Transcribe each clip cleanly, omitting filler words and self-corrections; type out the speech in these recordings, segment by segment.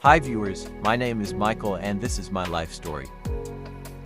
Hi viewers, my name is Michael and this is my life story.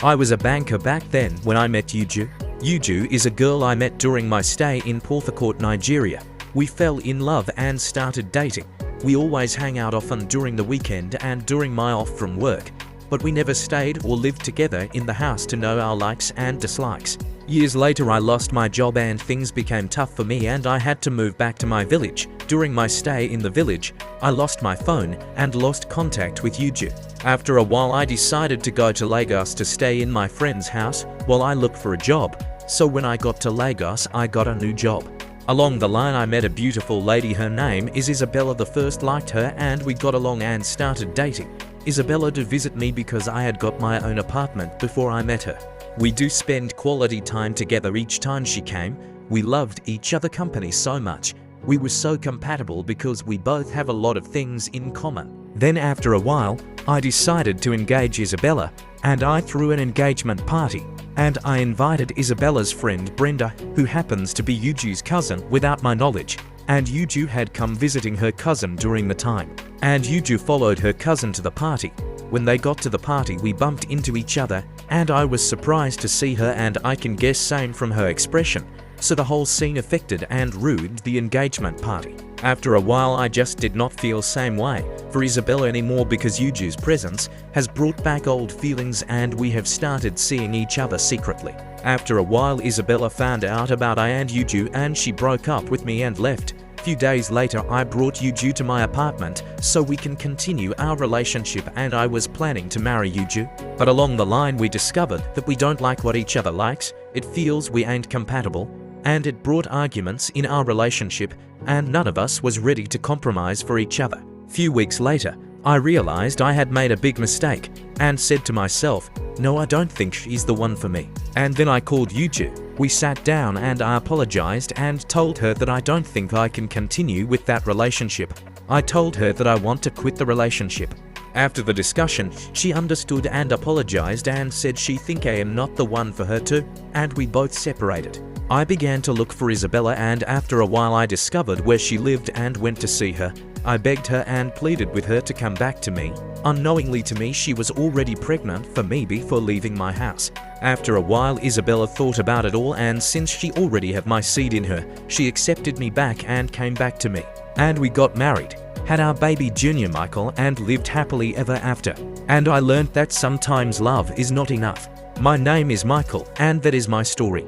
I was a banker back then when I met Uju. Uju is a girl I met during my stay in Port Harcourt, Nigeria. We fell in love and started dating. We always hang out often during the weekend and during my off from work, but we never stayed or lived together in the house to know our likes and dislikes. Years later I lost my job and things became tough for me and I had to move back to my village. During my stay in the village, I lost my phone and lost contact with Uju. After a while I decided to go to Lagos to stay in my friend's house while I looked for a job. So when I got to Lagos, I got a new job. Along the line I met a beautiful lady. Her name is Isabella. The first liked her and we got along and started dating. Isabella to visit me because I had got my own apartment before I met her. We do spend quality time together each time she came. We loved each other company so much. We were so compatible because we both have a lot of things in common. Then after a while, I decided to engage Isabella and I threw an engagement party. And I invited Isabella's friend Brenda, who happens to be Uju's cousin, without my knowledge. And Uju had come visiting her cousin during the time. And Uju followed her cousin to the party. When they got to the party we bumped into each other and I was surprised to see her and I can guess same from her expression. So the whole scene affected and ruined the engagement party. After a while I just did not feel same way for Isabella anymore because Uju's presence has brought back old feelings and we have started seeing each other secretly. After a while Isabella found out about I and Uju and she broke up with me and left. Few days later I brought Uju to my apartment so we can continue our relationship and I was planning to marry Uju. But along the line we discovered that we don't like what each other likes, it feels we ain't compatible, and it brought arguments in our relationship and none of us was ready to compromise for each other. Few weeks later, I realized I had made a big mistake and said to myself, no, I don't think she's the one for me. And then I called Uju. We sat down and I apologized and told her that I don't think I can continue with that relationship. I told her that I want to quit the relationship. After the discussion, she understood and apologized and said she think I am not the one for her too, and we both separated. I began to look for Isabella and after a while I discovered where she lived and went to see her. I begged her and pleaded with her to come back to me. Unknowingly to me she was already pregnant for me before leaving my house. After a while Isabella thought about it all and since she already had my seed in her, she accepted me back and came back to me. And we got married, had our baby Junior Michael and lived happily ever after. And I learned that sometimes love is not enough. My name is Michael and that is my story.